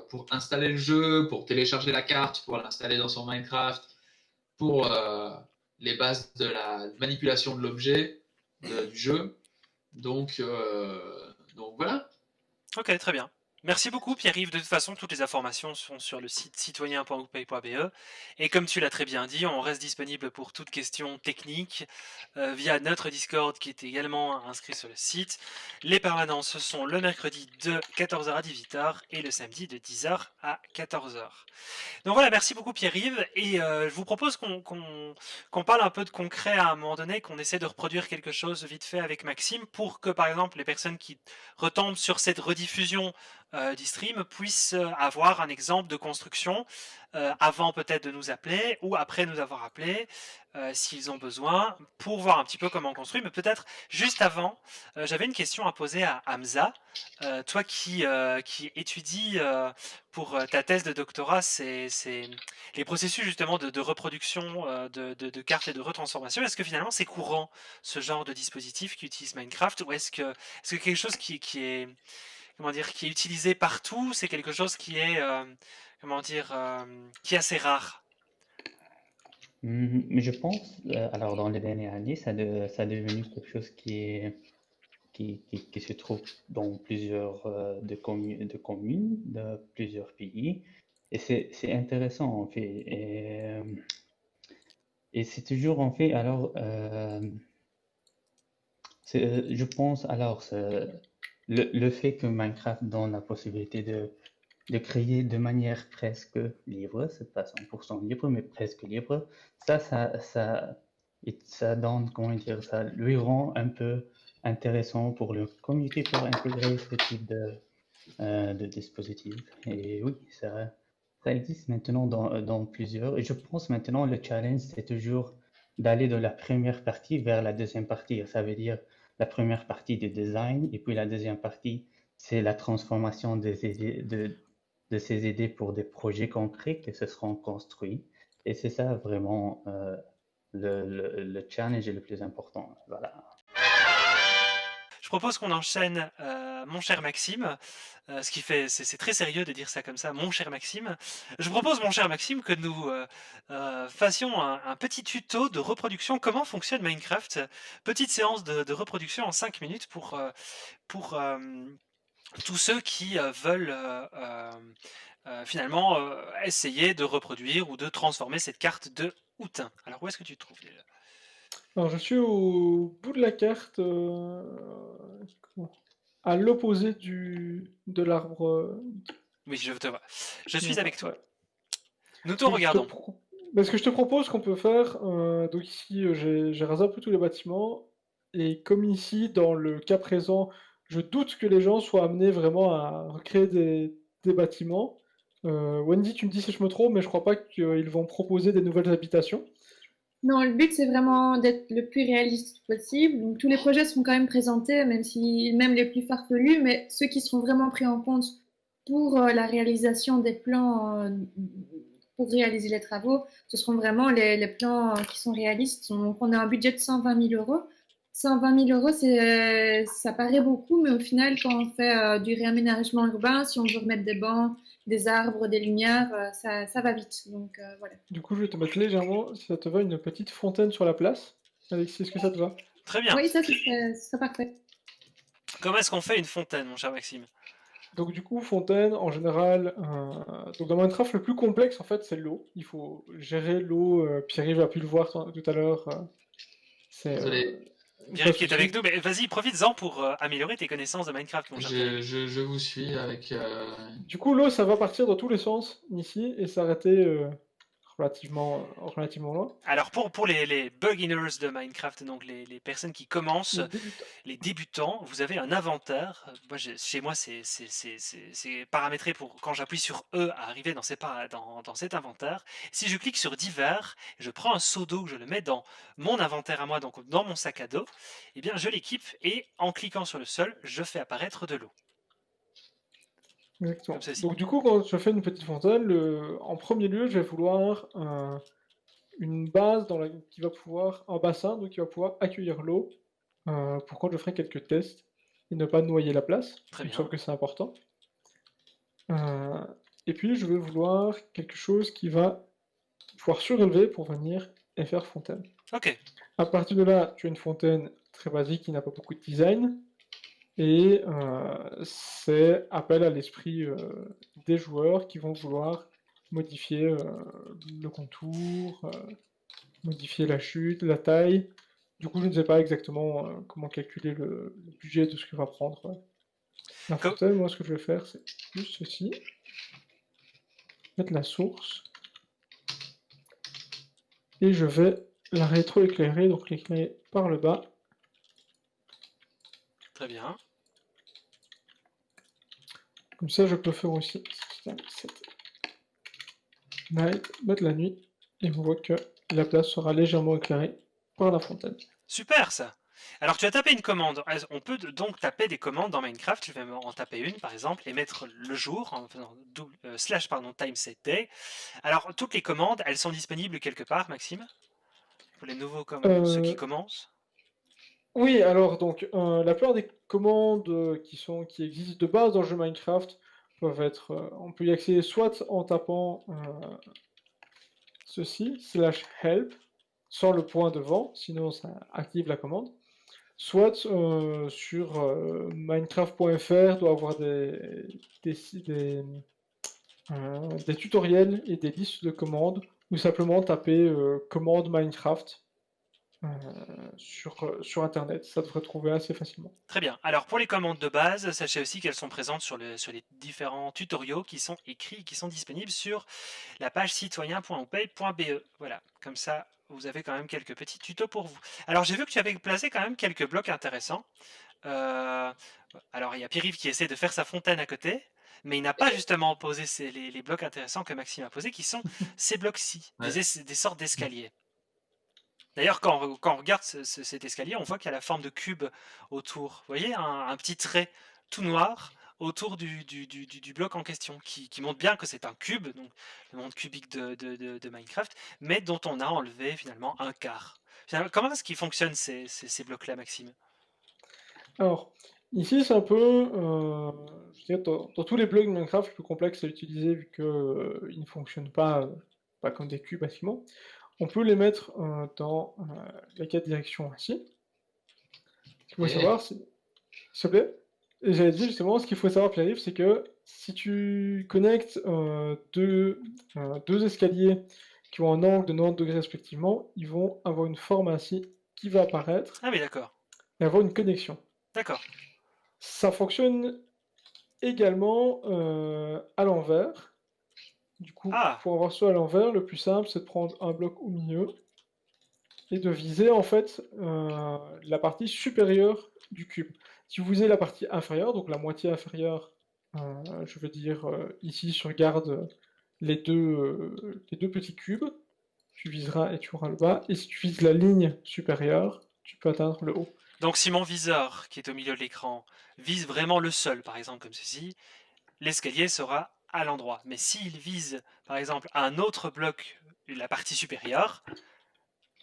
pour installer le jeu, pour télécharger la carte, pour l'installer dans son Minecraft, pour les bases de la manipulation de l'objet du jeu. Donc voilà. Ok, très bien. Merci beaucoup Pierre-Yves. De toute façon, toutes les informations sont sur le site citoyen.oupey.be. Et comme tu l'as très bien dit, on reste disponible pour toute question technique via notre Discord qui est également inscrit sur le site. Les permanences sont le mercredi de 14h à 18h et le samedi de 10h à 14h. Donc voilà, merci beaucoup Pierre-Yves. Et je vous propose qu'on parle un peu de concret à un moment donné, qu'on essaie de reproduire quelque chose vite fait avec Maxime pour que par exemple les personnes qui retombent sur cette rediffusion du stream puissent avoir un exemple de construction avant peut-être de nous appeler ou après nous avoir appelé s'ils ont besoin pour voir un petit peu comment on construit. Mais peut-être juste avant, j'avais une question à poser à Hamza. Toi qui étudies pour ta thèse de doctorat, c'est les processus justement de reproduction de cartes et de retransformation. Est-ce que finalement c'est courant ce genre de dispositif qui utilise Minecraft ou est-ce que quelque chose qui est comment dire qui est utilisé partout, c'est quelque chose qui est comment dire qui est assez rare. Mais je pense, alors dans les dernières années, ça est devenu quelque chose qui se trouve dans plusieurs de communes de plusieurs pays. Et c'est intéressant en fait. Et c'est toujours en fait, alors, je pense, alors, le fait que Minecraft donne la possibilité de créer de manière presque libre, c'est pas 100% libre, mais presque libre, ça donne, comment dire, ça lui rend un peu intéressant pour le communauté pour intégrer ce type de dispositif. Et oui, ça existe maintenant dans plusieurs. Et je pense maintenant le challenge, c'est toujours d'aller de la première partie vers la deuxième partie. Ça veut dire la première partie du design et puis la deuxième partie, c'est la transformation de ces idées pour des projets concrets qui se seront construits. Et c'est ça vraiment le challenge est le plus important. Voilà. Je propose qu'on enchaîne, mon cher Maxime, ce qui fait, c'est très sérieux de dire ça comme ça, mon cher Maxime. Je propose, mon cher Maxime, que nous fassions un petit tuto de reproduction. Comment fonctionne Minecraft? Petite séance de reproduction en 5 minutes pour tous ceux qui veulent finalement essayer de reproduire ou de transformer cette carte de Houtin. Alors où est-ce que tu te trouves déjà? Alors, je suis au bout de la carte, à l'opposé de l'arbre. Oui, je te vois. Je suis avec toi. Ouais. Nous te Donc, regardons. ce que je te propose qu'on peut faire, donc ici, j'ai rasé un peu tous les bâtiments, et comme ici, dans le cas présent, je doute que les gens soient amenés vraiment à recréer des bâtiments. Wendy, tu me dis si je me trompe, mais je crois pas qu'ils vont proposer des nouvelles habitations. Non, le but c'est vraiment d'être le plus réaliste possible. Donc tous les projets seront quand même présentés, même les plus farfelus, mais ceux qui seront vraiment pris en compte pour la réalisation des plans, pour réaliser les travaux, ce seront vraiment les plans qui sont réalistes. Donc on a un budget de 120 000 euros. 120 000 euros, ça paraît beaucoup, mais au final, quand on fait du réaménagement urbain, si on veut remettre des bancs, des arbres, des lumières, ça va vite. Donc voilà. Du coup, je vais te mettre légèrement, si ça te va, une petite fontaine sur la place. Alexis, est-ce que ça te va? Très bien. Oui, ça, ce serait parfait. Comment est-ce qu'on fait une fontaine, mon cher Maxime? Donc du coup, fontaine, en général, donc dans Minecraft, le plus complexe, en fait, c'est l'eau. Il faut gérer l'eau. Pierre-Yves a pu le voir tout à l'heure. Désolé. Pierre qui est avec nous, mais vas-y, profites-en pour améliorer tes connaissances de Minecraft, mon cher Pierre. Je vous suis avec. Du coup, l'eau, ça va partir dans tous les sens ici et s'arrêter relativement loin. Alors pour les beginners de Minecraft, donc les personnes qui commencent, les débutants, vous avez un inventaire. Moi, chez moi, c'est paramétré pour quand j'appuie sur E à arriver dans cet inventaire. Si je clique sur divers, je prends un seau d'eau, je le mets dans mon inventaire à moi, donc dans mon sac à dos, eh bien je l'équipe et en cliquant sur le sol, je fais apparaître de l'eau. Exactement. Comme ceci. Donc du coup, quand je fais une petite fontaine, en premier lieu, je vais vouloir une base qui va pouvoir, un bassin, donc qui va pouvoir accueillir l'eau pour quand je ferai quelques tests et ne pas noyer la place. Très Il me bien. semble que c'est important. Et puis je vais vouloir quelque chose qui va pouvoir surélever pour venir et faire fontaine. Ok. À partir de là, tu as une fontaine très basique qui n'a pas beaucoup de design. Et c'est appel à l'esprit des joueurs qui vont vouloir modifier le contour, modifier la chute, la taille. Du coup, je ne sais pas exactement comment calculer le budget de ce que va prendre la fontaine. Moi, ce que je vais faire, c'est juste ceci. Mettre la source. Et je vais la rétroéclairer, donc l'éclairer par le bas. Très bien. Comme ça, je peux faire aussi set night, mettre la nuit, et on voit que la place sera légèrement éclairée par la fontaine. Super ça. Alors tu as tapé une commande. On peut donc taper des commandes dans Minecraft. Je vais en taper une par exemple et mettre le jour en faisant slash time set day. Alors toutes les commandes, elles sont disponibles quelque part, Maxime, pour les nouveaux ceux qui commencent. Oui, alors donc la plupart des commandes qui existent de base dans le jeu Minecraft peuvent être, on peut y accéder soit en tapant ceci /help sans le point devant, sinon ça active la commande. Soit sur minecraft.fr doit avoir des tutoriels et des listes de commandes, ou simplement taper commande Minecraft sur Internet. Ça devrait trouver assez facilement. Très bien. Alors pour les commandes de base, sachez aussi qu'elles sont présentes sur les différents tutoriaux qui sont écrits, qui sont disponibles sur la page citoyen.opay.be. Voilà, comme ça vous avez quand même quelques petits tutos pour vous. Alors j'ai vu que tu avais placé quand même quelques blocs intéressants. Alors il y a Pierre-Yves qui essaie de faire sa fontaine à côté, mais il n'a pas justement posé les blocs intéressants que Maxime a posés, qui sont ces blocs-ci, des sortes d'escaliers. D'ailleurs, quand on regarde cet escalier, on voit qu'il y a la forme de cube autour. Vous voyez, un petit trait tout noir autour du bloc en question, qui montre bien que c'est un cube, donc le monde cubique de Minecraft, mais dont on a enlevé finalement un quart. Comment est-ce qu'ils fonctionnent ces blocs-là, Maxime? Alors, ici c'est un peu, je dirais, dans tous les blocs de Minecraft, le plus complexe à utiliser vu qu'ils ne fonctionnent pas comme des cubes bâtiments. On peut les mettre dans les 4 directions ainsi. Ce qu'il faut savoir, s'il te plaît, et j'avais dit justement, ce qu'il faut savoir, Pierre-Yves, c'est que si tu connectes deux escaliers qui ont un angle de 90 degrés respectivement, ils vont avoir une forme ainsi qui va apparaître Ah oui, d'accord. et avoir une connexion. D'accord. Ça fonctionne également à l'envers. Du coup, pour avoir ça à l'envers, le plus simple, c'est de prendre un bloc au milieu et de viser en fait la partie supérieure du cube. Si vous visez la partie inférieure, donc la moitié inférieure, je veux dire ici sur garde les deux petits cubes, tu viseras et tu auras le bas. Et si tu vises la ligne supérieure, tu peux atteindre le haut. Donc si mon viseur, qui est au milieu de l'écran, vise vraiment le sol, par exemple comme ceci, l'escalier sera à l'endroit. Mais s'il vise, par exemple, un autre bloc, la partie supérieure,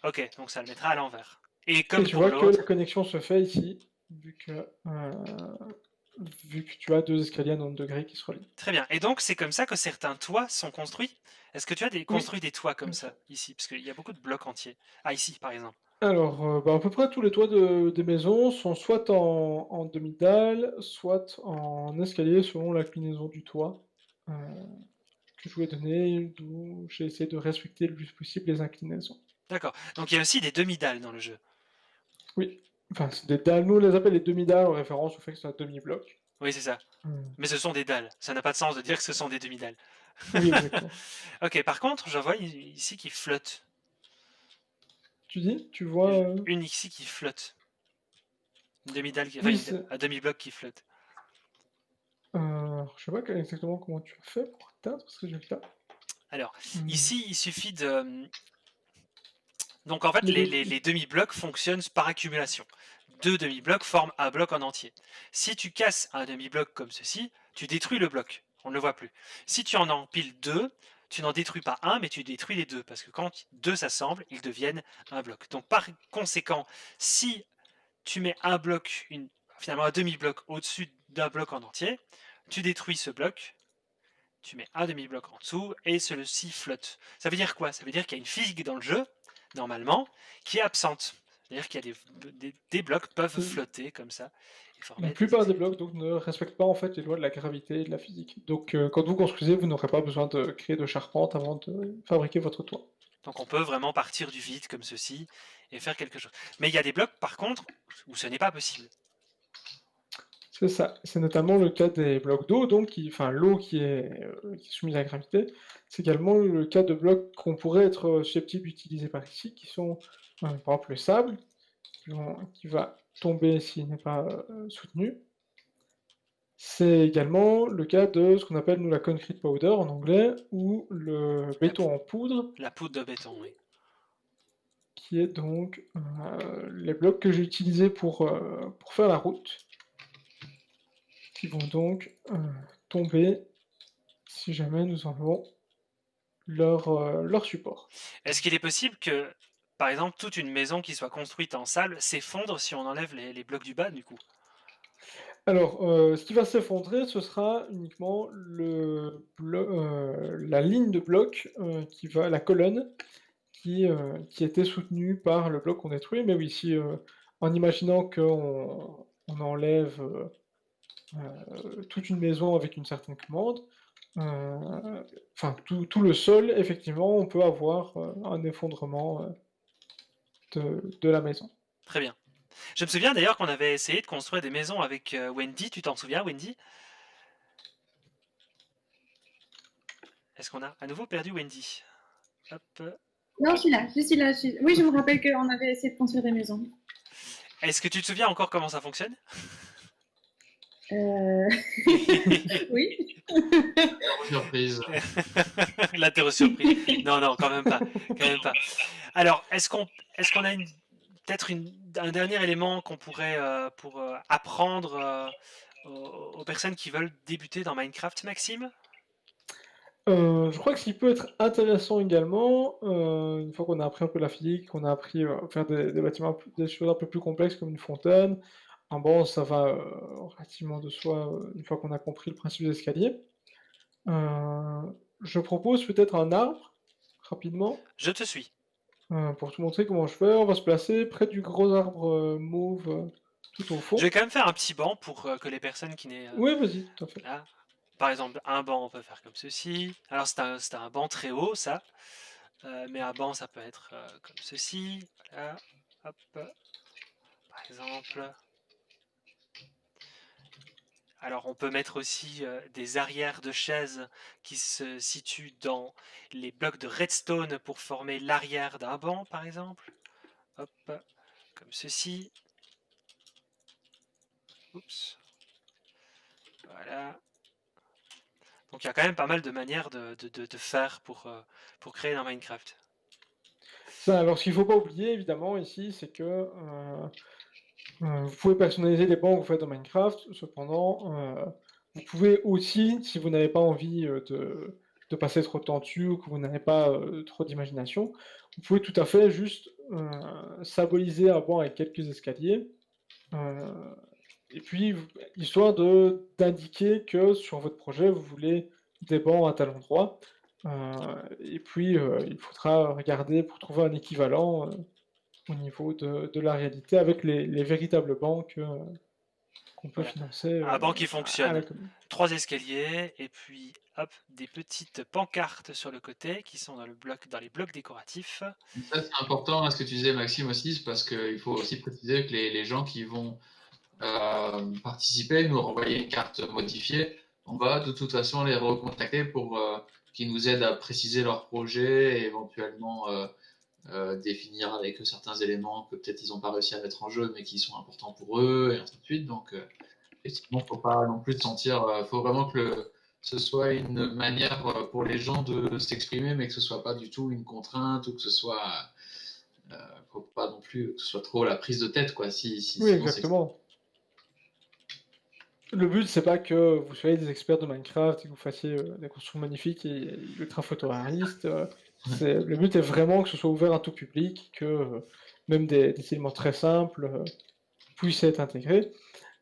ok, donc ça le mettra à l'envers. Et comme tu pour vois que l'autre... la connexion se fait ici, vu que tu as deux escaliers à 90 degrés qui se relient. Très bien. Et donc c'est comme ça que certains toits sont construits? Est-ce que tu as construit des toits comme ça, ici? Parce qu'il y a beaucoup de blocs entiers. Ah, ici, par exemple. Alors, à peu près tous les toits des maisons sont soit en demi-dalle, soit en escalier selon l'inclinaison du toit que je vous ai donné, d'où j'ai essayé de respecter le plus possible les inclinaisons. D'accord. Donc il y a aussi des demi-dalles dans le jeu. Oui. Enfin, c'est des dalles. Nous, on les appelle les demi-dalles en référence au fait que c'est un demi-bloc. Oui, c'est ça. Mais ce sont des dalles. Ça n'a pas de sens de dire que ce sont des demi-dalles. Oui, exactement. Ok, par contre, je vois ici qui flotte. Tu dis? Tu vois... Une ici qui flotte. Une demi-dalle, Oui, un demi-bloc qui flotte. je sais pas exactement comment tu as fait pour atteindre, parce que j'ai pas. Alors, ici, il suffit de... Donc en fait, les demi-blocs fonctionnent par accumulation. Deux demi-blocs forment un bloc en entier. Si tu casses un demi-bloc comme ceci, tu détruis le bloc. On ne le voit plus. Si tu en empiles deux, tu n'en détruis pas un, mais tu détruis les deux. Parce que quand deux s'assemblent, ils deviennent un bloc. Donc par conséquent, si tu mets un bloc, finalement un demi-bloc au-dessus d'un bloc en entier, tu détruis ce bloc, tu mets un demi-bloc en dessous, et celui-ci flotte. Ça veut dire quoi? Ça veut dire qu'il y a une physique dans le jeu, normalement, qui est absente. C'est-à-dire qu'il y a des blocs peuvent flotter comme ça. Et former La plupart des blocs donc, ne respectent pas en fait les lois de la gravité et de la physique. Donc quand vous construisez, vous n'aurez pas besoin de créer de charpente avant de fabriquer votre toit. Donc on peut vraiment partir du vide comme ceci et faire quelque chose. Mais il y a des blocs par contre où ce n'est pas possible. C'est ça. C'est notamment le cas des blocs d'eau, donc enfin l'eau qui est soumise à la gravité. C'est également le cas de blocs qu'on pourrait être susceptibles d'utiliser par ici, qui sont par exemple le sable, qui va tomber s'il n'est pas soutenu. C'est également le cas de ce qu'on appelle, nous, la concrete powder en anglais, ou le La, béton en poudre, la poudre de béton, oui. qui est donc les blocs que j'ai utilisés pour faire la route, qui vont donc tomber si jamais nous enlevons leur support. Est-ce qu'il est possible que, par exemple, toute une maison qui soit construite en sable s'effondre si on enlève les blocs du bas, du coup? Alors, ce qui va s'effondrer, ce sera uniquement la ligne de bloc, la colonne qui était soutenue par le bloc qu'on détruit. Mais oui, si, en imaginant qu'on enlève, toute une maison avec une certaine commande, enfin tout le sol, effectivement, on peut avoir, un effondrement, de la maison. Très bien. Je me souviens d'ailleurs qu'on avait essayé de construire des maisons avec Wendy. Tu t'en souviens, Wendy? Est-ce qu'on a à nouveau perdu Wendy? Hop. Non, je suis là, je suis là. Oui, je me rappelle qu'on avait essayé de construire des maisons. Est-ce que tu te souviens encore comment ça fonctionne? Oui. Surprise. Là, t'es surpris. Non, non, quand même pas. Quand même pas. Alors, est-ce qu'on a peut-être un dernier élément qu'on pourrait pour apprendre aux personnes qui veulent débuter dans Minecraft, Maxime? Je crois que ce qui peut être intéressant également, une fois qu'on a appris un peu la physique, qu'on a appris, à faire des bâtiments des choses un peu plus complexes comme une fontaine, bon, ça va, relativement de soi, une fois qu'on a compris le principe des escaliers. Je propose peut-être un arbre, rapidement, Je te suis. pour te montrer comment je fais. On va se placer près du gros arbre, mauve, tout au fond. Je vais quand même faire un petit banc pour que les personnes qui n'aient... Oui, vas-y, tout à fait. là, par exemple, un banc, on peut faire comme ceci. Alors, c'est un banc très haut, ça. Mais un banc, ça peut être comme ceci. Voilà. Hop. Par exemple. Alors, on peut mettre aussi des arrières de chaises qui se situent dans les blocs de redstone pour former l'arrière d'un banc, par exemple. Hop. Comme ceci. Oups. Voilà. Donc, il y a quand même pas mal de manières de faire pour créer dans Minecraft. Ça, alors ce qu'il ne faut pas oublier évidemment ici, c'est que, vous pouvez personnaliser les bancs que vous faites dans Minecraft. Cependant, vous pouvez aussi, si vous n'avez pas envie, de passer trop de temps dessus ou que vous n'avez pas, trop d'imagination, vous pouvez tout à fait juste, symboliser un banc avec quelques escaliers, heu et puis histoire d'indiquer que sur votre projet, vous voulez des bancs à tel endroit, et puis, il faudra regarder pour trouver un équivalent, au niveau de la réalité avec les véritables banques, qu'on peut Voilà. financer, Un banc qui à la fonctionne. commune. 3 escaliers et puis hop, des petites pancartes sur le côté qui sont dans les blocs décoratifs. Ça, c'est important, hein, ce que tu disais, Maxime, aussi, c'est parce qu'il faut aussi préciser que les gens qui vont participer, nous renvoyer une carte modifiée, on va de toute façon les recontacter pour qu'ils nous aident à préciser leur projet et éventuellement définir avec eux certains éléments que peut-être ils n'ont pas réussi à mettre en jeu mais qui sont importants pour eux et ainsi de suite. Donc, effectivement, il ne faut pas non plus se sentir. Faut vraiment que ce soit une manière pour les gens de s'exprimer, mais que ce soit pas du tout une contrainte ou que ce soit. Faut pas non plus que ce soit trop la prise de tête, quoi. Oui, Sinon, exactement. Le but, c'est pas que vous soyez des experts de Minecraft et que vous fassiez, des constructions magnifiques et ultra photoréalistes, le but est vraiment que ce soit ouvert à tout public, que, même des éléments très simples, puissent être intégrés.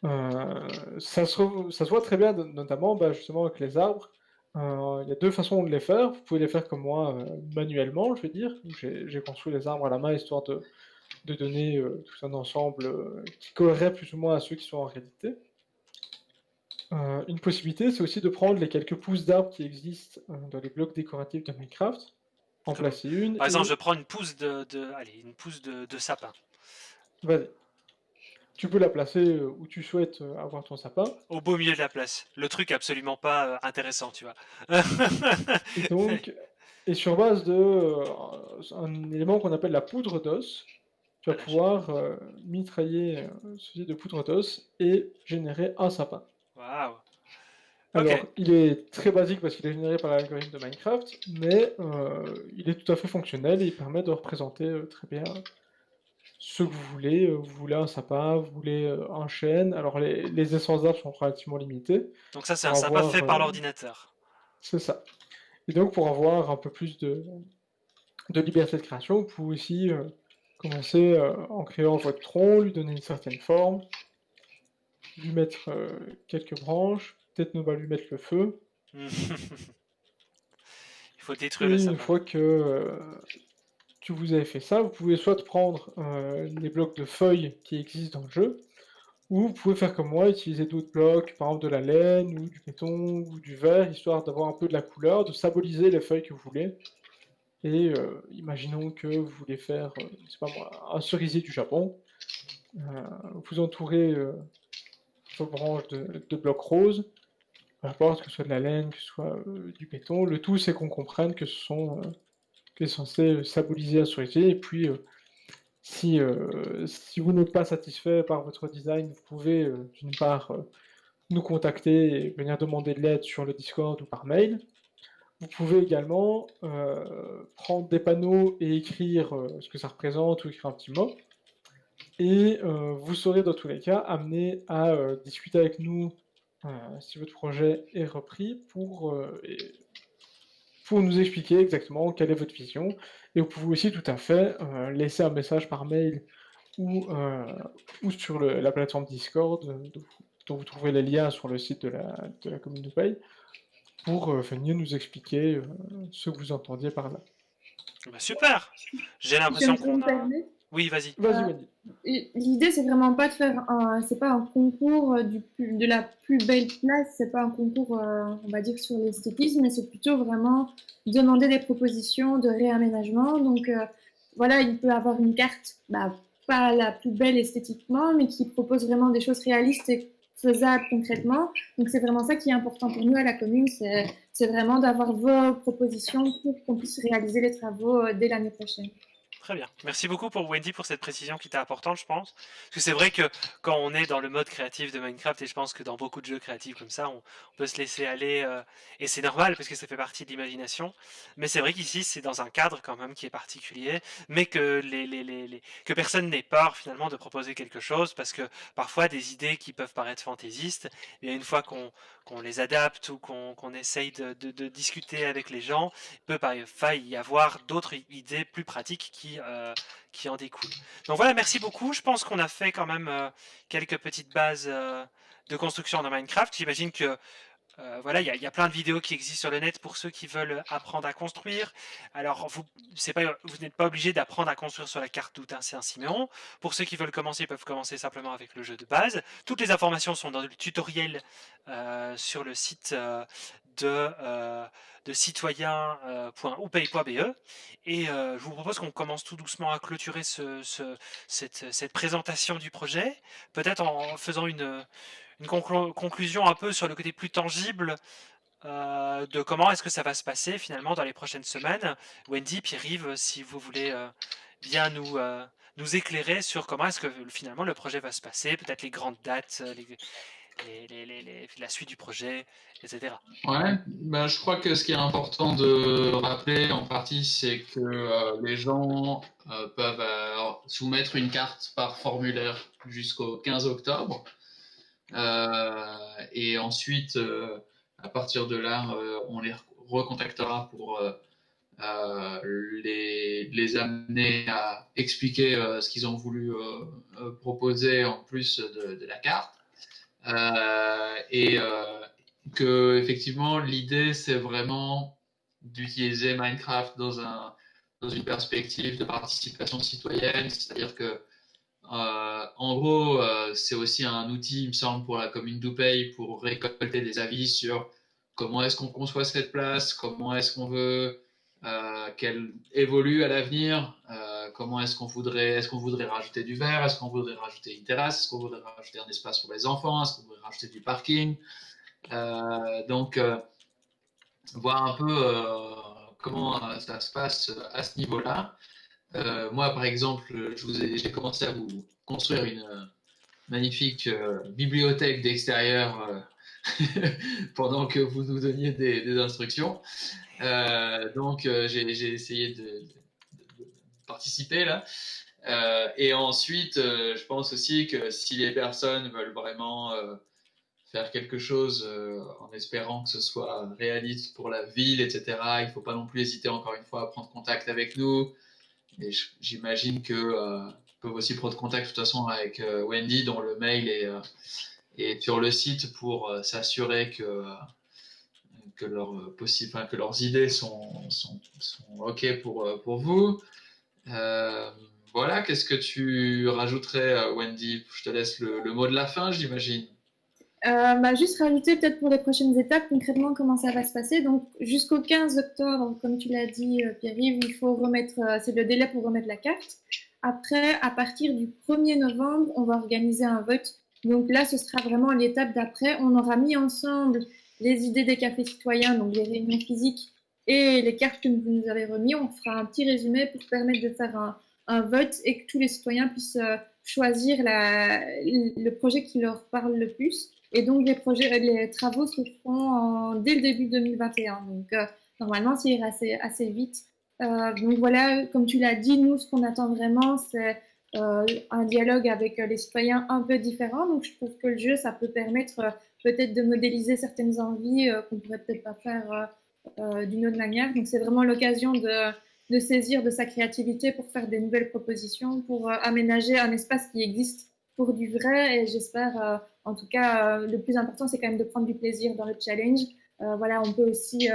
Ça se voit très bien, notamment, bah, justement avec les arbres. Il y a 2 façons de les faire. Vous pouvez les faire comme moi, manuellement, je vais dire, où j'ai construit les arbres à la main, histoire de donner, tout un ensemble, qui collerait plus ou moins à ceux qui sont en réalité. Une possibilité, c'est aussi de prendre les quelques pousses d'arbres qui existent, dans les blocs décoratifs de Minecraft, en placer une Par exemple, et je prends une pousse une pousse de sapin. vas-y. Tu peux la placer, où tu souhaites, avoir ton sapin. Au beau milieu de la place. Le truc absolument pas intéressant, tu vois. Et donc, et sur base de, un élément qu'on appelle la poudre d'os, tu vas Voilà, pouvoir, mitrailler, ceci de poudre d'os et générer un sapin. waouh. Alors, Ok. il est très basique parce qu'il est généré par l'algorithme de Minecraft, mais il est tout à fait fonctionnel et il permet de représenter très bien ce que vous voulez. Vous voulez un sapin, vous voulez un chêne. Alors, les essences d'arbres sont relativement limitées Donc ça, c'est un pour sympa fait avoir. par l'ordinateur. C'est ça. Et donc, pour avoir un peu plus de liberté de création, vous pouvez aussi commencer en créant votre tronc, lui donner une certaine forme, lui mettre quelques branches, peut-être ne pas lui mettre le feu. Il faut détruire le Et une sapin. fois que vous avez fait ça, vous pouvez soit prendre les blocs de feuilles qui existent dans le jeu, ou vous pouvez faire comme moi, utiliser d'autres blocs, par exemple de la laine, ou du béton, ou du verre, histoire d'avoir un peu de la couleur, de symboliser les feuilles que vous voulez. Et imaginons que vous voulez faire, je sais pas moi, un cerisier du Japon. Vous entourez vos branches de blocs roses, peu importe que ce soit de la laine, que ce soit du béton. Le tout, c'est qu'on comprenne que que c'est censé symboliser un cerisier. Et puis, si vous n'êtes pas satisfait par votre design, vous pouvez d'une part nous contacter et venir demander de l'aide sur le Discord ou par mail. Vous pouvez également prendre des panneaux et écrire ce que ça représente ou écrire un petit mot. Et vous serez dans tous les cas amené à discuter avec nous si votre projet est repris pour nous expliquer exactement quelle est votre vision. Et vous pouvez aussi tout à fait laisser un message par mail ou sur la plateforme Discord dont vous trouverez les liens sur le site de la commune de Paye pour venir nous expliquer ce que vous entendiez par là. Bah, super. J'ai Si l'impression je peux qu'on me a... permettre, Oui, vas-y. Vas-y, euh, Wendy. l'idée, c'est vraiment pas de faire c'est pas un concours de la plus belle place, c'est pas un concours, on va dire, sur l'esthétisme, mais c'est plutôt vraiment demander des propositions de réaménagement. Donc, voilà, il peut avoir une carte, bah, pas la plus belle esthétiquement, mais qui propose vraiment des choses réalistes et faisables concrètement. Donc, c'est vraiment ça qui est important pour nous à la commune, c'est vraiment d'avoir vos propositions pour qu'on puisse réaliser les travaux dès l'année prochaine. Très bien. Merci beaucoup pour Wendy pour cette précision qui était importante, je pense. Parce que c'est vrai que quand on est dans le mode créatif de Minecraft, et je pense que dans beaucoup de jeux créatifs comme ça, on peut se laisser aller, et c'est normal parce que ça fait partie de l'imagination. Mais c'est vrai qu'ici, c'est dans un cadre quand même qui est particulier, mais que que personne n'ait peur finalement de proposer quelque chose, parce que parfois des idées qui peuvent paraître fantaisistes, et une fois qu'on les adapte ou qu'on essaye de discuter avec les gens, peut parfois y avoir d'autres idées plus pratiques qui en découlent. Donc voilà, merci beaucoup. Je pense qu'on a fait quand même quelques petites bases de construction dans Minecraft. J'imagine que voilà, y a plein de vidéos qui existent sur le net pour ceux qui veulent apprendre à construire. Alors, vous n'êtes pas obligé d'apprendre à construire sur la carte d'Out Saint-Siméon. Pour ceux qui veulent commencer, ils peuvent commencer simplement avec le jeu de base. Toutes les informations sont dans le tutoriel sur le site de, euh, de citoyen.oupay.be. Et je vous propose qu'on commence tout doucement à clôturer cette présentation du projet, peut-être en faisant une conclusion un peu sur le côté plus tangible de comment est-ce que ça va se passer finalement dans les prochaines semaines. Wendy, Pierre-Yves, si vous voulez bien nous éclairer sur comment est-ce que finalement le projet va se passer, peut-être les grandes dates, la suite du projet, etc. Ouais, ben, je crois que ce qui est important de rappeler en partie, c'est que les gens peuvent soumettre une carte par formulaire jusqu'au 15 octobre. Et ensuite, à partir de là, on les recontactera pour les amener à expliquer ce qu'ils ont voulu proposer en plus de la carte. Et que effectivement, l'idée, c'est vraiment d'utiliser Minecraft dans une perspective de participation citoyenne, c'est-à-dire que en gros, c'est aussi un outil, il me semble, pour la commune d'Oupey pour récolter des avis sur comment est-ce qu'on conçoit cette place, comment est-ce qu'on veut qu'elle évolue à l'avenir, comment est-ce qu'on voudrait rajouter du verre, est-ce qu'on voudrait rajouter une terrasse, est-ce qu'on voudrait rajouter un espace pour les enfants, est-ce qu'on voudrait rajouter du parking. Donc, voir un peu comment ça se passe à ce niveau-là. Moi, par exemple, j'ai commencé à vous construire une magnifique bibliothèque d'extérieur pendant que vous nous donniez des instructions. Donc, j'ai essayé de participer là. Et ensuite, je pense aussi que si les personnes veulent vraiment faire quelque chose en espérant que ce soit réaliste pour la ville, etc., il ne faut pas non plus hésiter encore une fois à prendre contact avec nous. Et j'imagine qu'ils peuvent aussi prendre contact de toute façon avec Wendy, dont le mail est sur le site pour s'assurer que leurs idées sont OK pour vous. Voilà, qu'est-ce que tu rajouterais, Wendy? Je te laisse le mot de la fin, j'imagine. Juste rajouter peut-être pour les prochaines étapes, concrètement, comment ça va se passer. Donc, jusqu'au 15 octobre, comme tu l'as dit, Pierre-Yves, il faut remettre, c'est le délai pour remettre la carte. Après, à partir du 1er novembre, on va organiser un vote. Donc là, ce sera vraiment l'étape d'après. On aura mis ensemble les idées des cafés citoyens, donc les réunions physiques et les cartes que vous nous avez remis. On fera un petit résumé pour permettre de faire un vote et que tous les citoyens puissent choisir le projet qui leur parle le plus. Et donc, les travaux se feront dès le début 2021. Donc, normalement, ça ira assez vite. Donc, voilà, comme tu l'as dit, nous, ce qu'on attend vraiment, c'est un dialogue avec les citoyens un peu différent. Donc, je trouve que le jeu, ça peut permettre peut-être de modéliser certaines envies qu'on pourrait peut-être pas faire d'une autre manière. Donc, c'est vraiment l'occasion de saisir de sa créativité pour faire des nouvelles propositions, pour aménager un espace qui existe pour du vrai. Et j'espère, en tout cas, le plus important, c'est quand même de prendre du plaisir dans le challenge. Voilà, on peut aussi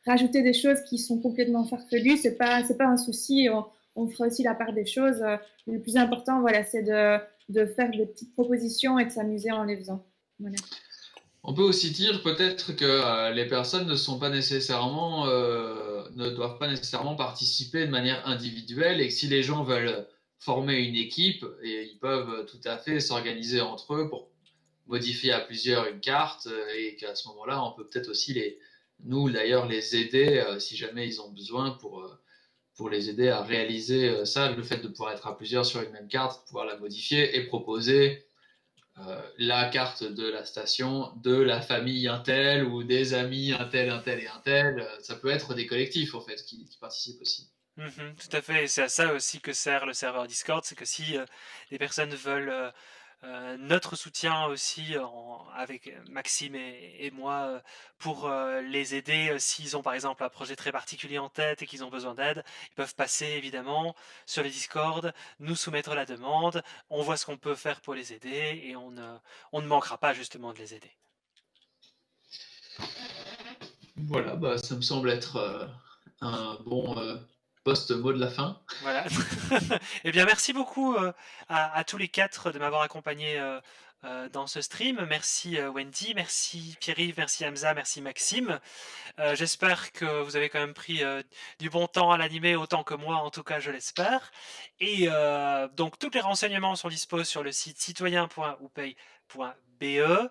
rajouter des choses qui sont complètement farfelues. C'est pas un souci. On fera aussi la part des choses. Le plus important, voilà, c'est de faire des petites propositions et de s'amuser en les faisant. Voilà. On peut aussi dire peut-être que les personnes ne doivent pas nécessairement participer de manière individuelle et que si les gens veulent former une équipe, et ils peuvent tout à fait s'organiser entre eux pour modifier à plusieurs une carte et qu'à ce moment-là, on peut peut-être aussi nous d'ailleurs les aider si jamais ils ont besoin pour les aider à réaliser ça, le fait de pouvoir être à plusieurs sur une même carte, pouvoir la modifier et proposer la carte de la station de la famille Intel ou des amis Intel, Intel et Intel. Ça peut être des collectifs en fait qui participent aussi. Tout à fait, et c'est à ça aussi que sert le serveur Discord, c'est que si des personnes veulent notre soutien aussi avec Maxime et moi pour les aider s'ils ont par exemple un projet très particulier en tête et qu'ils ont besoin d'aide, ils peuvent passer évidemment sur les Discord, nous soumettre la demande, on voit ce qu'on peut faire pour les aider et on ne manquera pas justement de les aider. Voilà, bah, ça me semble être un bon post-mot de la fin. Voilà. Eh bien, merci beaucoup à tous les quatre de m'avoir accompagné dans ce stream. Merci Wendy, merci Pierre-Yves, merci Hamza, merci Maxime. J'espère que vous avez quand même pris du bon temps à l'animer autant que moi, en tout cas je l'espère. Et donc tous les renseignements sont disponibles sur le site citoyen.oupay.be.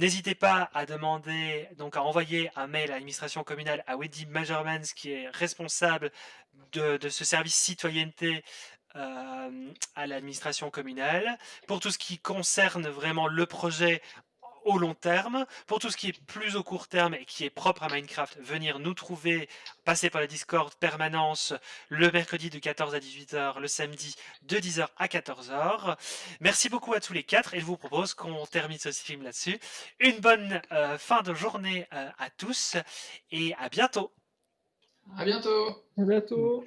N'hésitez pas à demander, donc à envoyer un mail à l'administration communale à Wendy Measurements qui est responsable de ce service citoyenneté à l'administration communale pour tout ce qui concerne vraiment le projet au long terme, pour tout ce qui est plus au court terme et qui est propre à Minecraft, venir nous trouver, passer par le Discord permanence le mercredi de 14 à 18h, le samedi de 10h à 14h. Merci beaucoup à tous les quatre et je vous propose qu'on termine ce stream là-dessus. Une bonne fin de journée à tous et à bientôt. À bientôt. À bientôt.